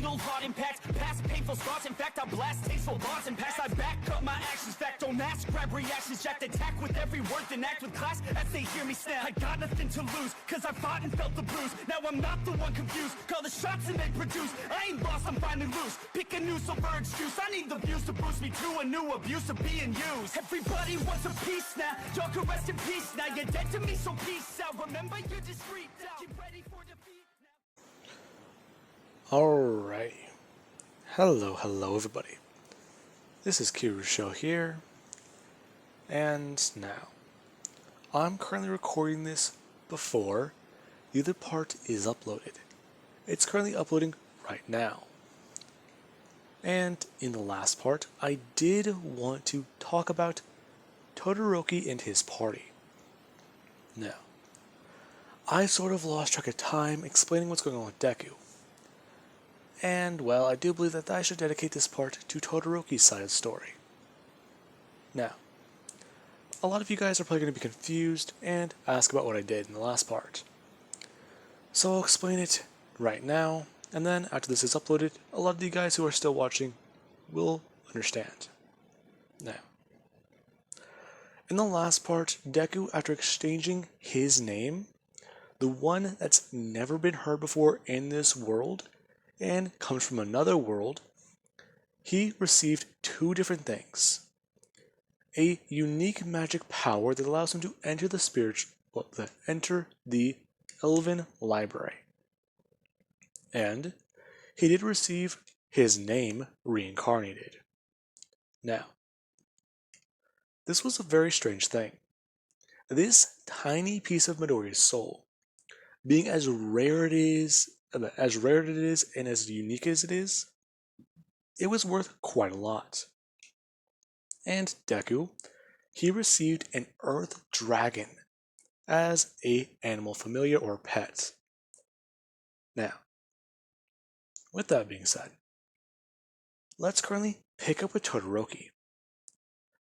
fatal heart impacts, past painful scars. In fact, I blast tasteful bars and pass. I back up my actions, fact don't ask, grab reactions, jacked attack with every word, then act with class as they hear me snap. I got nothing to lose, cause I fought and felt the bruise. Now I'm not the one confused, call the shots and they produce. I ain't lost, I'm finally loose, pick a new silver excuse. I need the views to boost me to a new abuse of being used. Everybody wants a piece now, y'all can rest in peace now. You're dead to me, so peace out. Remember you're discreet now, get ready for defeat now. Alright. Hello everybody. This is Kirusho here, and now, I'm currently recording this before the other part is uploaded. It's currently uploading right now. And in the last part, I did want to talk about Todoroki and his party. Now, I sort of lost track of time explaining what's going on with Deku. And, well, I do believe that I should dedicate this part to Todoroki's side of the story. Now, a lot of you guys are probably going to be confused and ask about what I did in the last part. So I'll explain it right now, and then after this is uploaded, a lot of you guys who are still watching will understand. Now, in the last part, Deku, after exchanging his name, the one that's never been heard before in this world, and comes from another world, he received two different things. A unique magic power that allows him to enter the Elven Library. And he did receive his name reincarnated. Now, this was a very strange thing. This tiny piece of Midoriya's soul, being as rare it is and as unique as it is, it was worth quite a lot. And Deku, he received an earth dragon as a animal familiar or pet. Now, with that being said, let's currently pick up with Todoroki.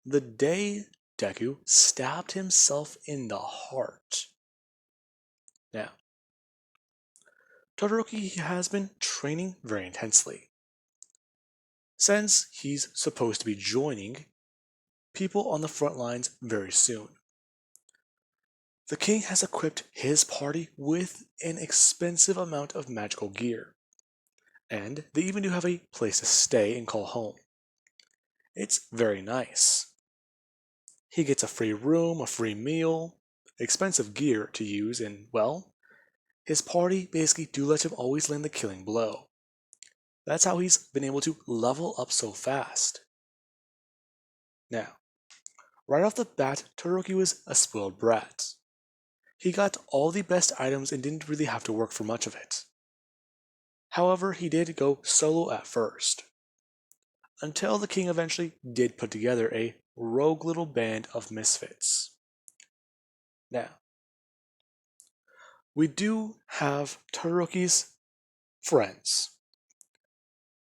The day Deku stabbed himself in the heart. Now, Todoroki has been training very intensely, since he's supposed to be joining people on the front lines very soon. The king has equipped his party with an expensive amount of magical gear, and they even do have a place to stay and call home. It's very nice. He gets a free room, a free meal, expensive gear to use, and, well, his party basically do let him always land the killing blow. That's how he's been able to level up so fast. Now, right off the bat, Todoroki was a spoiled brat. He got all the best items and didn't really have to work for much of it. However, he did go solo at first, until the king eventually did put together a rogue little band of misfits. Now, we do have Todoroki's friends.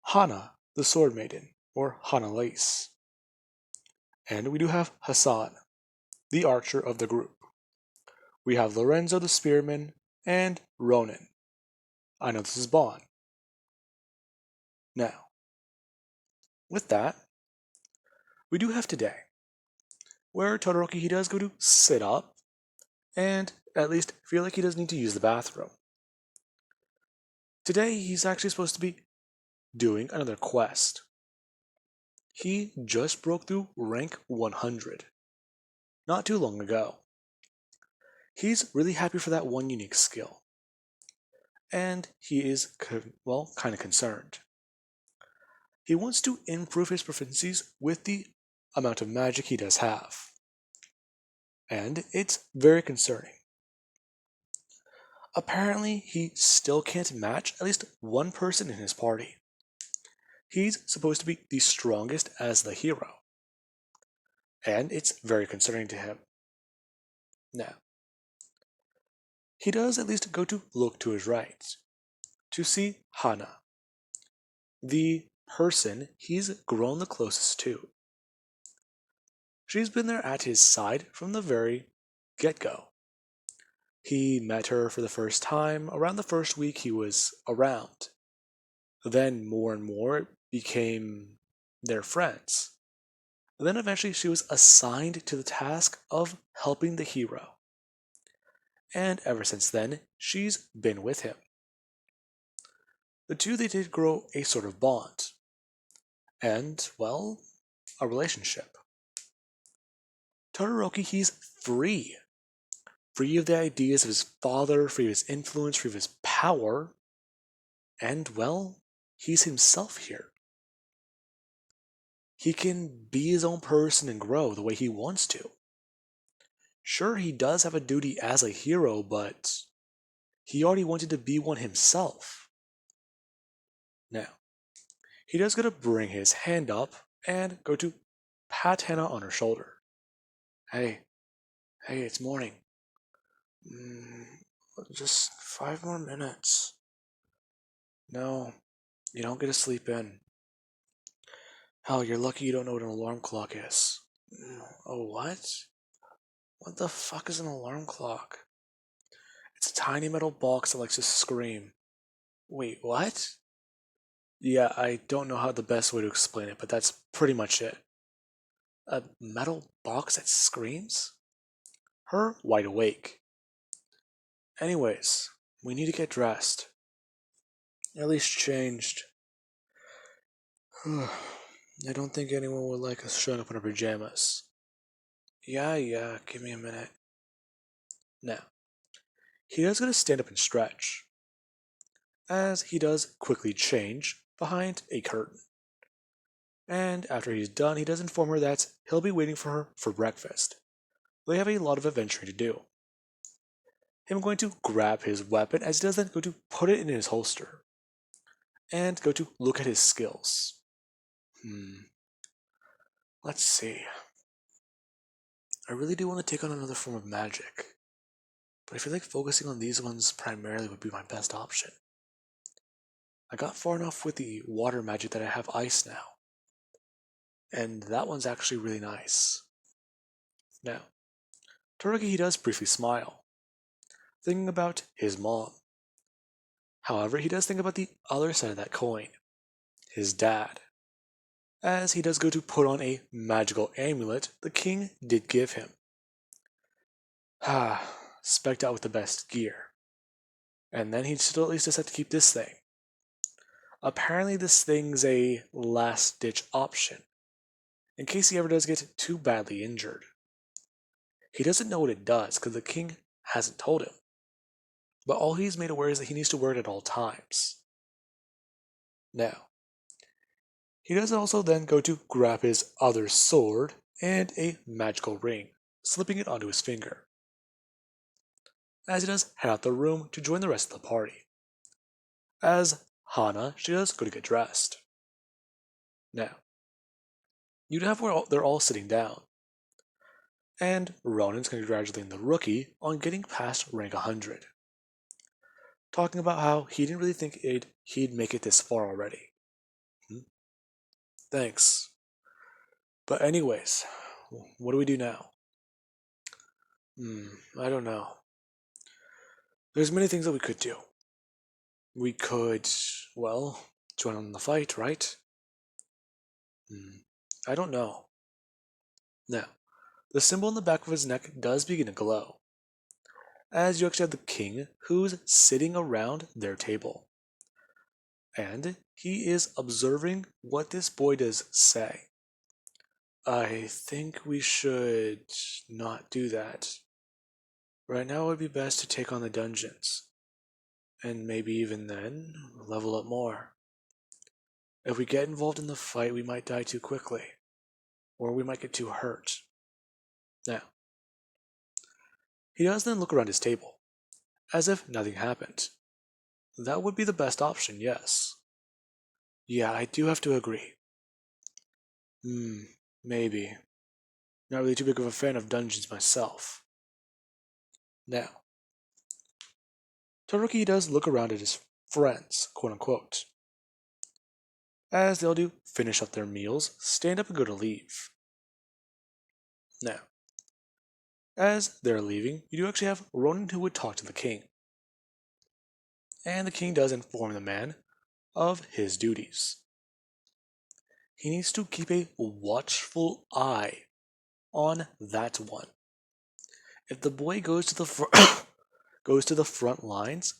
Hana, the Sword Maiden, or Hana Lace. And we do have Hassan, the archer of the group. We have Lorenzo the Spearman, and Ronin. I know this is Bon. Now, with that, we do have today, where Todoroki, he does go to sit up, and at least feel like he doesn't need to use the bathroom. Today, he's actually supposed to be doing another quest. He just broke through rank 100, not too long ago. He's really happy for that one unique skill, and he is, well, kind of concerned. He wants to improve his proficiencies with the amount of magic he does have, and it's very concerning. Apparently, he still can't match at least one person in his party. He's supposed to be the strongest as the hero, and it's very concerning to him. Now, he does at least go to look to his right, to see Hana, the person he's grown the closest to. She's been there at his side from the very get-go. He met her for the first time around the first week he was around. Then more and more it became their friends. Then eventually she was assigned to the task of helping the hero. And ever since then, she's been with him. The two, they did grow a sort of bond. And, well, a relationship. Todoroki, he's free. Free of the ideas of his father, free of his influence, free of his power. And, well, he's himself here. He can be his own person and grow the way he wants to. Sure, he does have a duty as a hero, but he already wanted to be one himself. Now, he does go to bring his hand up and go to pat Hannah on her shoulder. Hey, it's morning. Just 5 more minutes. No, you don't get to sleep in. Hell, you're lucky you don't know what an alarm clock is. Oh, what? What the fuck is an alarm clock? It's a tiny metal box that likes to scream. Wait, what? Yeah, I don't know how the best way to explain it, but that's pretty much it. A metal box that screams? Her wide awake. Anyways, we need to get dressed. At least changed. I don't think anyone would like us showing up in our pajamas. Yeah, give me a minute. Now, he does going to stand up and stretch, as he does quickly change behind a curtain. And after he's done, he does inform her that he'll be waiting for her for breakfast. They have a lot of adventuring to do. Him going to grab his weapon as he does then go to put it in his holster. And go to look at his skills. Let's see. I really do want to take on another form of magic. But I feel like focusing on these ones primarily would be my best option. I got far enough with the water magic that I have ice now. And that one's actually really nice. Now, Todoroki, he does briefly smile, thinking about his mom. However, he does think about the other side of that coin, his dad, as he does go to put on a magical amulet the king did give him. Spec'd out with the best gear. And then he'd still at least just have to keep this thing. Apparently this thing's a last-ditch option, in case he ever does get too badly injured. He doesn't know what it does, because the king hasn't told him. But all he's made aware is that he needs to wear it at all times. Now, he does also then go to grab his other sword and a magical ring, slipping it onto his finger. As he does head out the room to join the rest of the party. As Hana, she does go to get dressed. Now, you'd have where they're all sitting down. And Ronan's congratulating the rookie on getting past rank 100. Talking about how he didn't really think he'd make it this far already. Thanks. But anyways, what do we do now? I don't know. There's many things that we could do. We could, well, join on the fight, right? I don't know. Now, the symbol on the back of his neck does begin to glow, as you actually have the king who's sitting around their table. And he is observing what this boy does say. I think we should not do that. Right now it would be best to take on the dungeons. And maybe even then, level up more. If we get involved in the fight, we might die too quickly. Or we might get too hurt. Now, he does then look around his table, as if nothing happened. That would be the best option, yes. Yeah, I do have to agree. Maybe. Not really too big of a fan of dungeons myself. Now, Todoroki does look around at his friends, quote unquote. As they'll do finish up their meals, stand up and go to leave. Now, as they're leaving, you do actually have Ronin who would talk to the king. And the king does inform the man of his duties. He needs to keep a watchful eye on that one. If the boy goes to the goes to the front lines,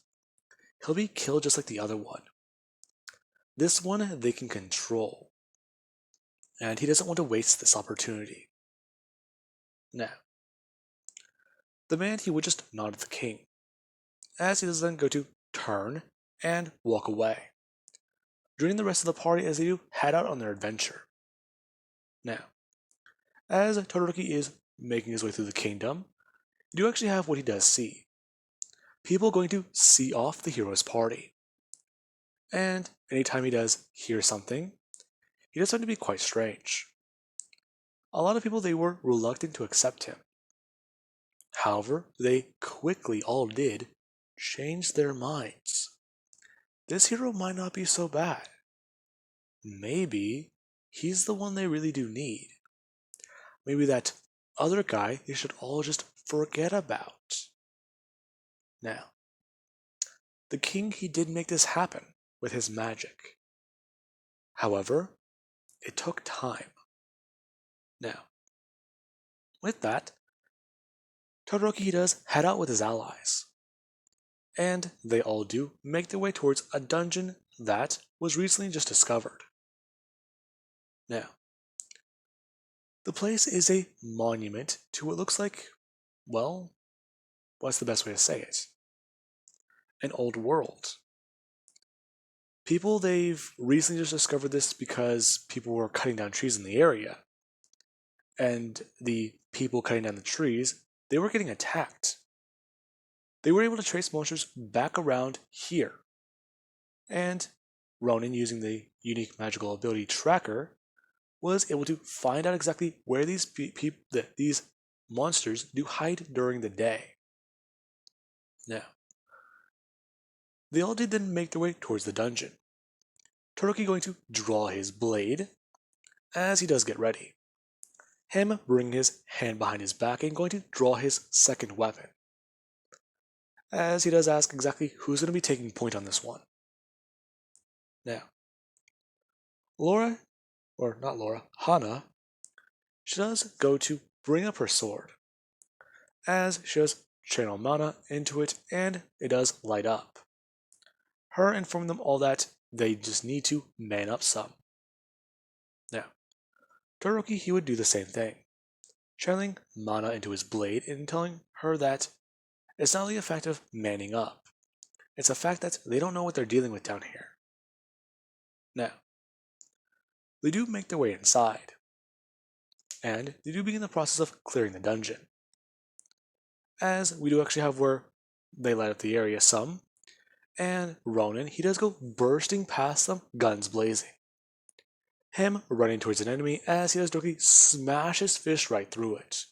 he'll be killed just like the other one. This one they can control, and he doesn't want to waste this opportunity. Now, the man he would just nod at the king, as he does then go to turn and walk away, joining the rest of the party as they do head out on their adventure. Now, as Todoroki is making his way through the kingdom, you do actually have what he does see. People going to see off the hero's party. And anytime he does hear something, he does something to be quite strange. A lot of people, they were reluctant to accept him. However, they quickly all did change their minds. This hero might not be so bad. Maybe he's the one they really do need. Maybe that other guy they should all just forget about. Now, the king, he did make this happen with his magic. However, it took time. Now, with that, Todoroki does head out with his allies. And they all do make their way towards a dungeon that was recently just discovered. Now, the place is a monument to what looks like, well, what's the best way to say it? An old world. People, they've recently just discovered this because people were cutting down trees in the area. And the people cutting down the trees, they were getting attacked. They were able to trace monsters back around here. And Ronin, using the unique magical ability Tracker, was able to find out exactly where these monsters do hide during the day. Now, they all did then make their way towards the dungeon. Todoroki going to draw his blade as he does get ready. Him bringing his hand behind his back and going to draw his second weapon. As he does ask exactly who's going to be taking point on this one. Now, Hana, she does go to bring up her sword. As she does channel mana into it and it does light up. Her informing them all that they just need to man up some. Now, Todoroki, he would do the same thing, channeling mana into his blade and telling her that it's not only a fact of manning up, it's a fact that they don't know what they're dealing with down here. Now, they do make their way inside, and they do begin the process of clearing the dungeon. As we do actually have where they light up the area some, and Ronin, he does go bursting past them, guns blazing. Him running towards an enemy as he does Doki smash his fist right through it.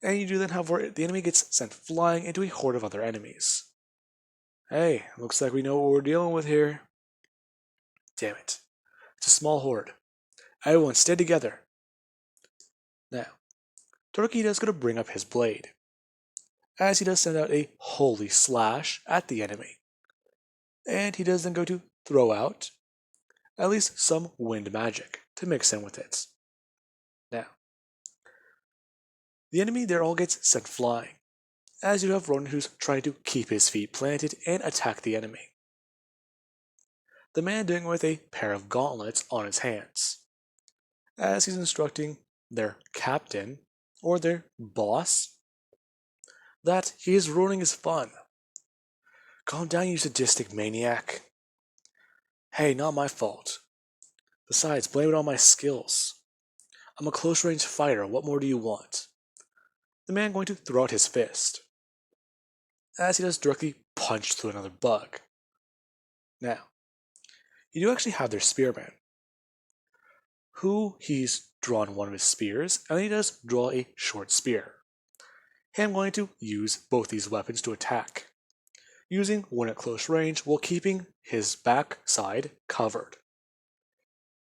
And you do then have where the enemy gets sent flying into a horde of other enemies. Hey, looks like we know what we're dealing with here. Damn it. It's a small horde. Everyone stay together. Now, Todoroki does go to bring up his blade, as he does send out a holy slash at the enemy. And he does then go to throw out at least some wind magic to mix in with it. Now, the enemy there all gets sent flying, as you have Ronin who's trying to keep his feet planted and attack the enemy. The man doing it with a pair of gauntlets on his hands, as he's instructing their captain, or their boss, that he is ruining his fun. Calm down, you sadistic maniac. Hey, not my fault. Besides, blame it on my skills. I'm a close-range fighter, what more do you want? The man going to throw out his fist, as he does directly punch through another bug. Now, you do actually have their spearman, who he's drawn one of his spears, and he does draw a short spear. Him going to use both these weapons to attack, using one at close range while keeping his back side covered.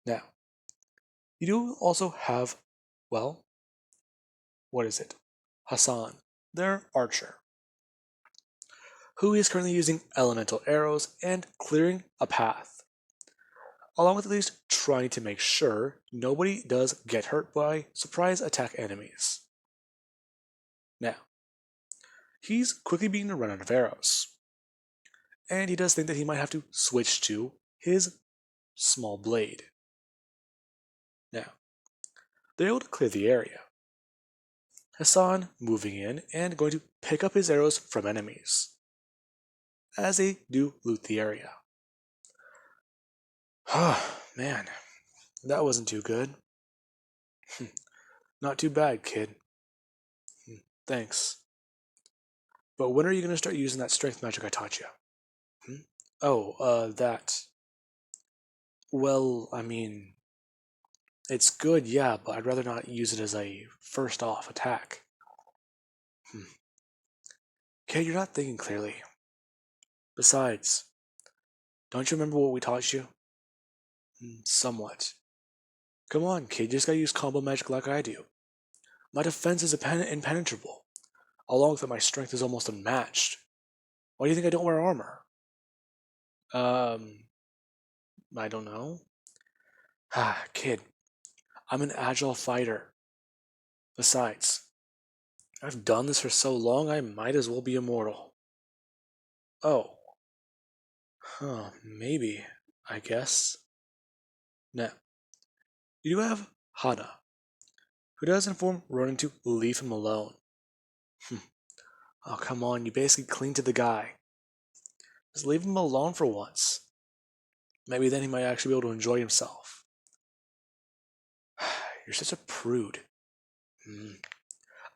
Now, you do also have, well, what is it? Hassan, their archer, who is currently using elemental arrows and clearing a path, along with at least trying to make sure nobody does get hurt by surprise attack enemies. Now, he's quickly beginning to run out of arrows, and he does think that he might have to switch to his small blade. Now, they're able to clear the area. Hassan moving in and going to pick up his arrows from enemies, as they do loot the area. Oh, man, that wasn't too good. Not too bad, kid. Thanks. But when are you going to start using that strength magic I taught you? Oh, that. Well, I mean, it's good, yeah, but I'd rather not use it as a first off attack. Kid, you're not thinking clearly. Besides, don't you remember what we taught you? Somewhat. Come on, kid, you just gotta use combo magic like I do. My defense is impenetrable, along with that my strength is almost unmatched. Why do you think I don't wear armor? I don't know. Kid, I'm an agile fighter. Besides, I've done this for so long I might as well be immortal. Oh. Maybe, I guess. Now, you have Hana, who does inform Ronan to leave him alone. Oh, come on, you basically cling to the guy. Just leave him alone for once. Maybe then he might actually be able to enjoy himself. You're such a prude.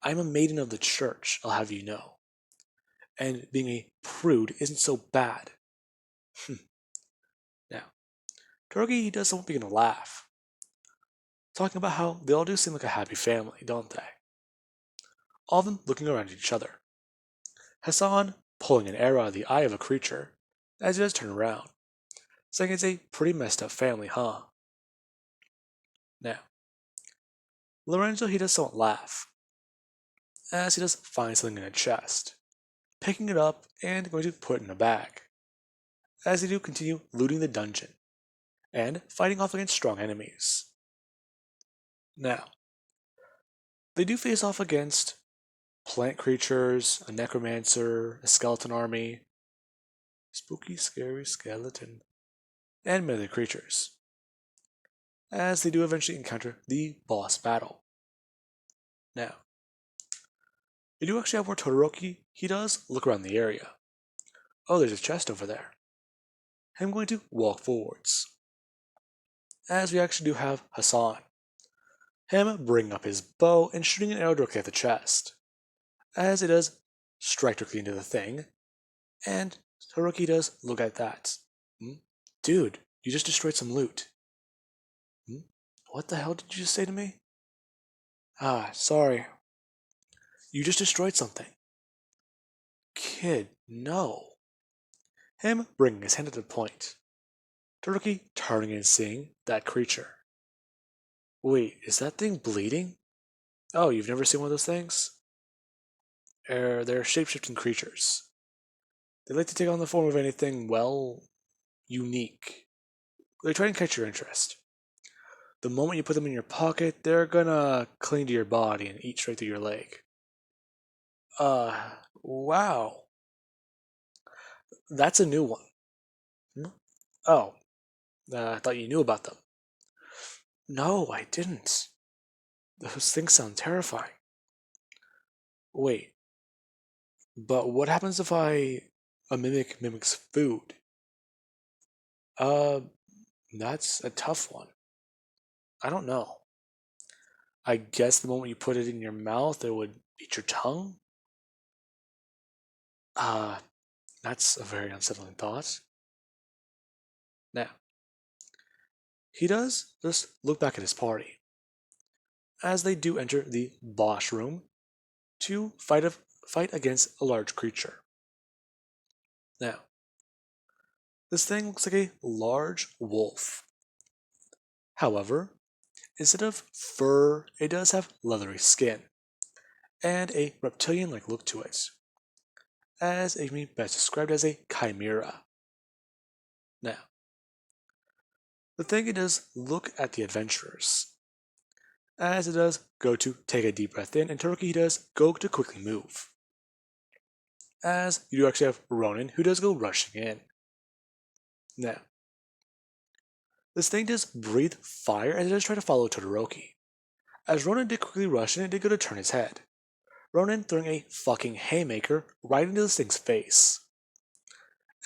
I'm a maiden of the church, I'll have you know. And being a prude isn't so bad. Now, Todoroki does somewhat begin to laugh, talking about how they all do seem like a happy family, don't they? All of them looking around at each other. Hassan pulling an arrow out of the eye of a creature as he does turn around, saying it's a pretty messed up family, huh? Now, Lorenzo he does somewhat laugh, as he does find something in a chest, picking it up and going to put it in a bag, as they do continue looting the dungeon and fighting off against strong enemies. Now, they do face off against plant creatures, a necromancer, a skeleton army, spooky, scary skeleton, and many other creatures, as they do eventually encounter the boss battle. Now, they do actually have where Todoroki, he does look around the area. Oh, there's a chest over there. I'm going to walk forwards, as we actually do have Hassan. Him bringing up his bow and shooting an arrow directly at the chest, as it does strike directly into the thing, and Todoroki does look at that. Dude, you just destroyed some loot. What the hell did you just say to me? Sorry. You just destroyed something. Kid, no. Him bringing his hand at the point. Todoroki turning and seeing that creature. Wait, is that thing bleeding? Oh, you've never seen one of those things? They're shape-shifting creatures. They like to take on the form of anything, well, unique. They try and catch your interest. The moment you put them in your pocket, they're gonna cling to your body and eat straight through your leg. Wow. That's a new one. Oh, I thought you knew about them. No, I didn't. Those things sound terrifying. Wait, but what happens if a mimic mimics food? That's a tough one. I don't know. I guess the moment you put it in your mouth, it would eat your tongue? That's a very unsettling thought. Now, he does just look back at his party, as they do enter the boss room to fight against a large creature. Now, this thing looks like a large wolf. However, instead of fur, it does have leathery skin and a reptilian-like look to it, as it can be best described as a chimera. Now, the thing it does look at the adventurers, as it does go to take a deep breath in, and Todoroki does go to quickly move. As you do actually have Ronin, who does go rushing in. Now, this thing does breathe fire as it does try to follow Todoroki. As Ronin did quickly rush in, it did go to turn its head. Ronin throwing a fucking haymaker right into this thing's face.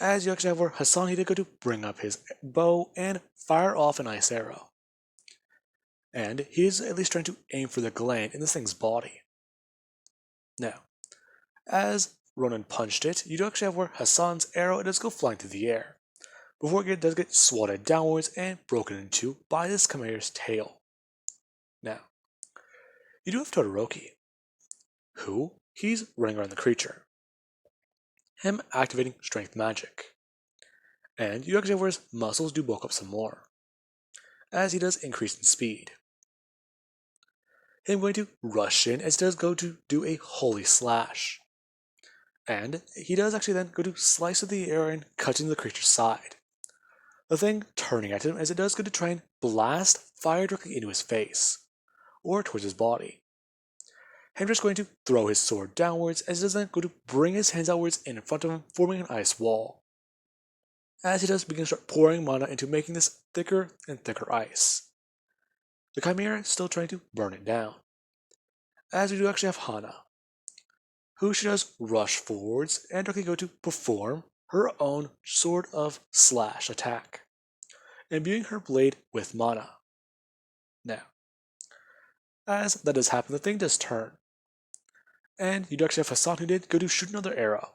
As you actually have where Hassan, he did go to bring up his bow and fire off an ice arrow. And he is at least trying to aim for the gland in this thing's body. Now, as Ronin punched it, you do actually have where Hassan's arrow does go flying through the air, before it does get swatted downwards and broken in two by this Chimera's tail. Now, you do have Todoroki, who he's running around the creature, him activating strength magic. And you actually have where his muscles do bulk up some more, as he does increase in speed. Him going to rush in as he does go to do a holy slash. And he does actually then go to slice with the air and cut into the creature's side. The thing turning at him as it does go to try and blast fire directly into his face, or towards his body. Him just going to throw his sword downwards as he does then go to bring his hands outwards in front of him, forming an ice wall. As he does begin to start pouring mana into making this thicker and thicker ice. The Chimera is still trying to burn it down. As we do actually have Hana, who she does rush forwards and directly go to perform her own sort of slash attack, imbuing her blade with mana. Now, as that does happen, the thing does turn, and you do actually have Hassan who did go to shoot another arrow.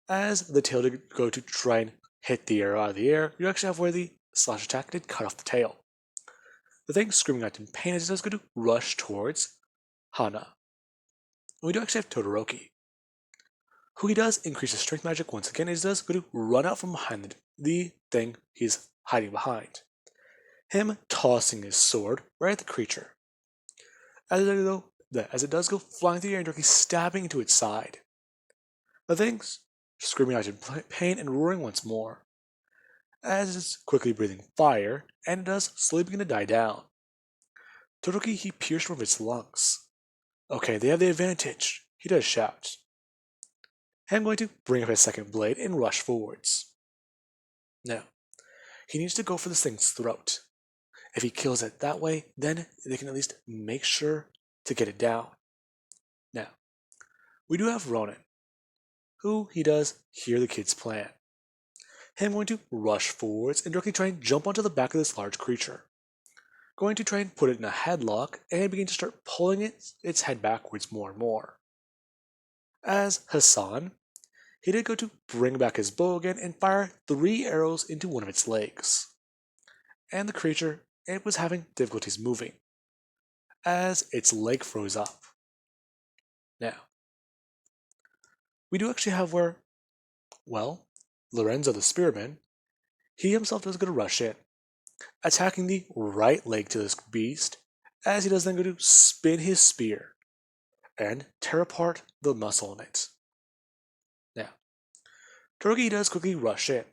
As the tail did go to try and hit the arrow out of the air, you actually have where the slash attack did cut off the tail. The thing screaming out in pain as it does go to rush towards Hana. And we do actually have Todoroki, who he does increase his strength magic once again as he does go to run out from behind the thing he's hiding behind. Him tossing his sword right at the creature. As it does go flying through the air and directly stabbing into its side. The thing's screaming out in pain and roaring once more, as it's quickly breathing fire, and it does slowly begin to die down. Todoroki, he pierced from its lungs. Okay, they have the advantage, he does shout. I'm going to bring up his second blade and rush forwards. Now, he needs to go for this thing's throat. If he kills it that way, then they can at least make sure to get it down. Now, we do have Ronin, who he does hear the kid's plan. Him going to rush forwards and directly try and jump onto the back of this large creature. Going to try and put it in a headlock and begin to start pulling its head backwards more and more. As Hassan, he did go to bring back his bow again and fire 3 arrows into one of its legs. And the creature, it was having difficulties moving, as its leg froze up. Now, we do actually have where, well, Lorenzo the Spearman, he himself does go to rush in, attacking the right leg to this beast, as he does then go to spin his spear and tear apart the muscle in it. Now, Todoroki does quickly rush in,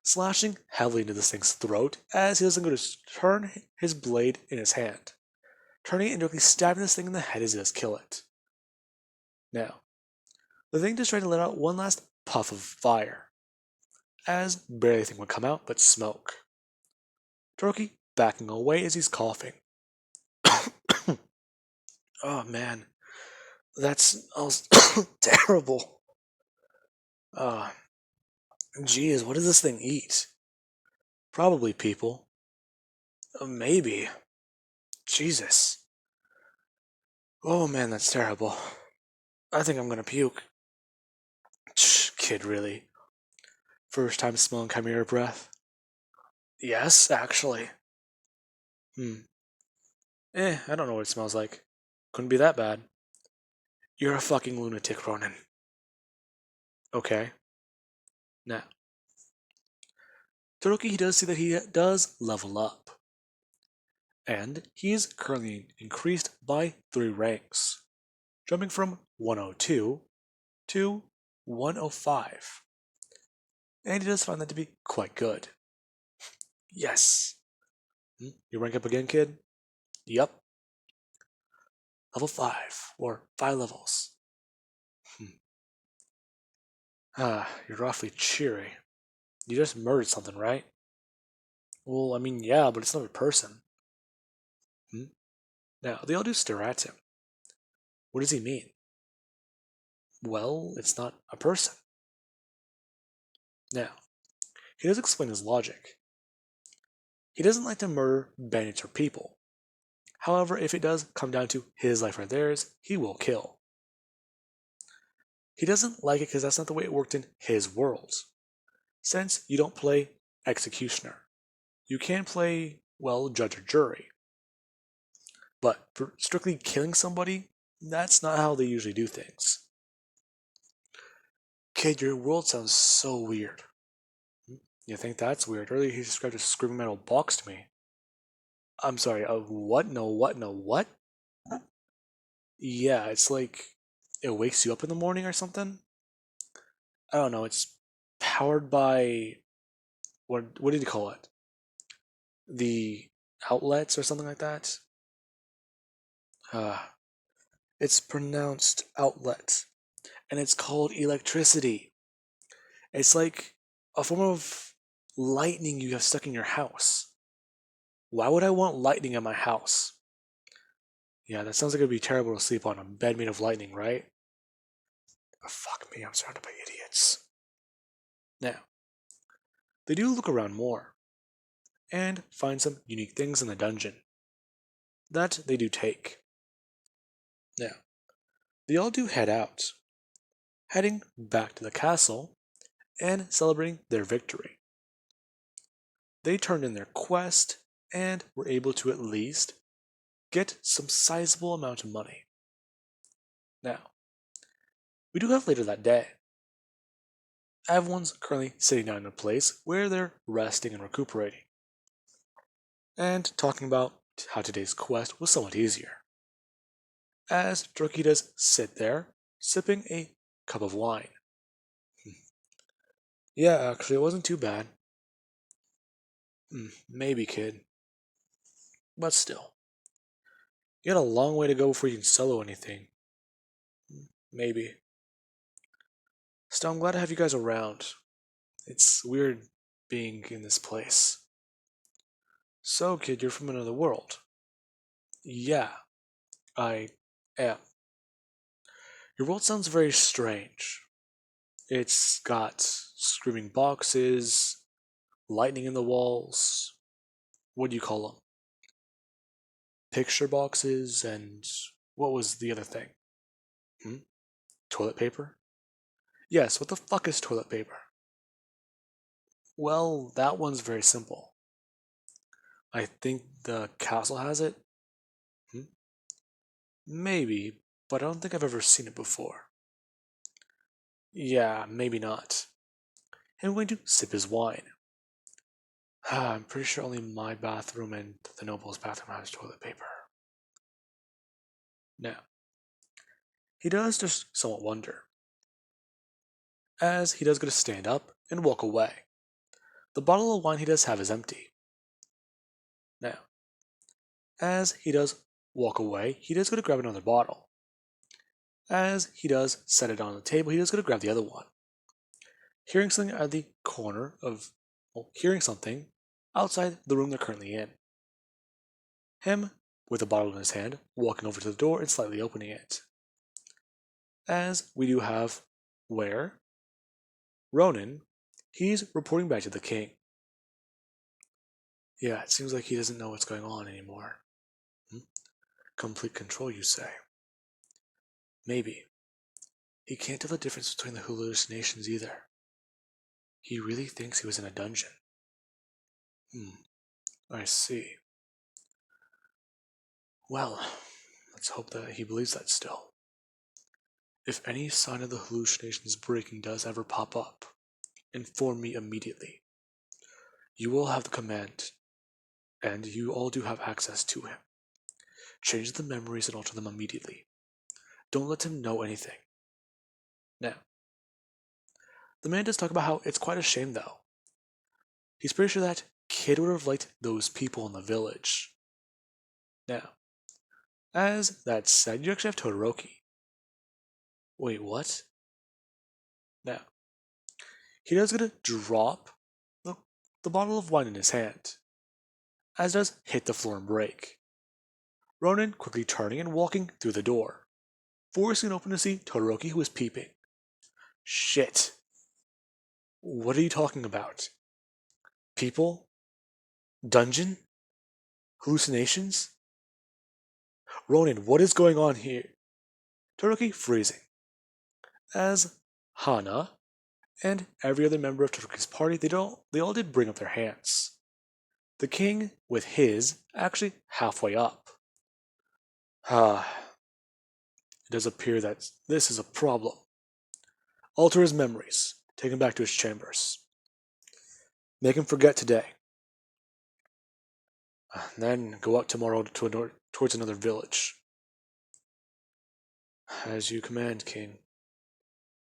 slashing heavily into this thing's throat as he doesn't go to turn his blade in his hand, turning it and directly stabbing this thing in the head as he does kill it. Now, the thing just tried to let out one last puff of fire, as barely anything would come out but smoke. Todoroki backing away as he's coughing. Oh man, that smells terrible. Geez, what does this thing eat? Probably people. Maybe. Jesus. Oh man, that's terrible. I think I'm gonna puke. Kid, really? First time smelling Chimera breath? Yes, actually. I don't know what it smells like. Couldn't be that bad. You're a fucking lunatic, Ronin. Okay. Now, Todoroki, he does see that he does level up. And he is currently increased by 3 ranks, jumping from 102 to 105. And he does find that to be quite good. Yes. You rank up again, kid? Yup. Level 5, or 5 levels. You're awfully cheery. You just murdered something, right? Well, I mean, yeah, but it's not a person. Now, they all do stare at him. What does he mean? Well, it's not a person. Now, he does explain his logic. He doesn't like to murder bandits or people. However, if it does come down to his life or theirs, he will kill. He doesn't like it because that's not the way it worked in his world. Since you don't play executioner, you can play, well, judge or jury. But for strictly killing somebody, that's not how they usually do things. Kid, your world sounds so weird. You think that's weird? Earlier he described a screaming metal box to me. I'm sorry, what? No, what? No, what? Yeah, it's like it wakes you up in the morning or something. I don't know, it's powered by what did you call it? The outlets or something like that? Uh, it's pronounced outlet, and it's called electricity. It's like a form of lightning you have stuck in your house. Why would I want lightning in my house? Yeah, that sounds like it'd be terrible to sleep on a bed made of lightning, right? But fuck me, I'm surrounded by idiots. Now, they do look around more, and find some unique things in the dungeon. That they do take. Now, they all do head out, heading back to the castle and celebrating their victory. They turned in their quest and were able to at least get some sizable amount of money. Now, we do have later that day. Everyone's currently sitting down in a place where they're resting and recuperating, and talking about how today's quest was somewhat easier. As Todoroki does sit there, sipping a cup of wine. Yeah, actually, it wasn't too bad. Maybe, kid. But still. You got a long way to go before you can solo anything. Maybe. Still, I'm glad to have you guys around. It's weird being in this place. So, kid, you're from another world. Yeah, I am. Your world sounds very strange. It's got screaming boxes, lightning in the walls. What do you call them? Picture boxes, and what was the other thing? Toilet paper? Yes, what the fuck is toilet paper? Well, that one's very simple. I think the castle has it? Maybe, but I don't think I've ever seen it before. Yeah, maybe not. I'm going to sip his wine. I'm pretty sure only my bathroom and the noble's bathroom has toilet paper. Now, he does just somewhat wonder, as he does go to stand up and walk away. The bottle of wine he does have is empty. Now, as he does walk away, he does go to grab another bottle. As he does set it on the table, he does go to grab the other one. Hearing something at the corner of, hearing something outside the room they're currently in. Him, with the bottle in his hand, walking over to the door and slightly opening it. As we do have where Ronan, he's reporting back to the king. Yeah, it seems like he doesn't know what's going on anymore. Complete control, you say? Maybe. He can't tell the difference between the hallucinations either. He really thinks he was in a dungeon. I see. Well, let's hope that he believes that still. If any sign of the hallucinations breaking does ever pop up, inform me immediately. You will have the command, and you all do have access to him. Change the memories and alter them immediately. Don't let him know anything. Now, The man does talk about how it's quite a shame, though. He's pretty sure that kid would have liked those people in the village. Now, as that said, you actually have Todoroki. Wait, what? Now, he does get to drop the bottle of wine in his hand, as does hit the floor and break. Ronin quickly turning and walking through the door, forcing it open to see Todoroki, who is peeping. Shit. What are you talking about? People? Dungeon? Hallucinations? Ronin, what is going on here? Todoroki freezing. As Hana and every other member of Todoroki's party, they all did bring up their hands. The king, with his, actually halfway up. It does appear that this is a problem. Alter his memories, take him back to his chambers. Make him forget today. Then go out tomorrow towards another village. As you command, king.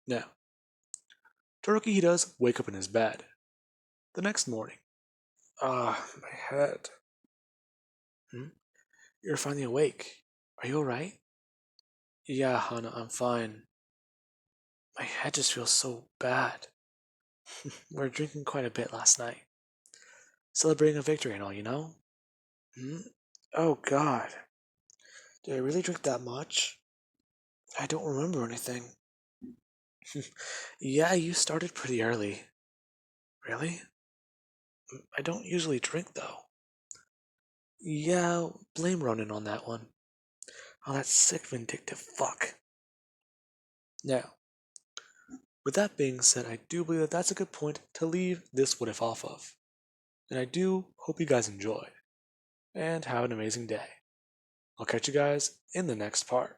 Now, Todoroki, he does wake up in his bed. The next morning. My head. You're finally awake. Are you alright? Yeah, Hana, I'm fine. My head just feels so bad. We were drinking quite a bit last night. Celebrating a victory and all, you know? Oh god. Did I really drink that much? I don't remember anything. Yeah, you started pretty early. Really? I don't usually drink though. Yeah, blame Ronan on that one. Oh, that sick vindictive fuck. Now, with that being said, I do believe that that's a good point to leave this what if off of. And I do hope you guys enjoyed. And have an amazing day. I'll catch you guys in the next part.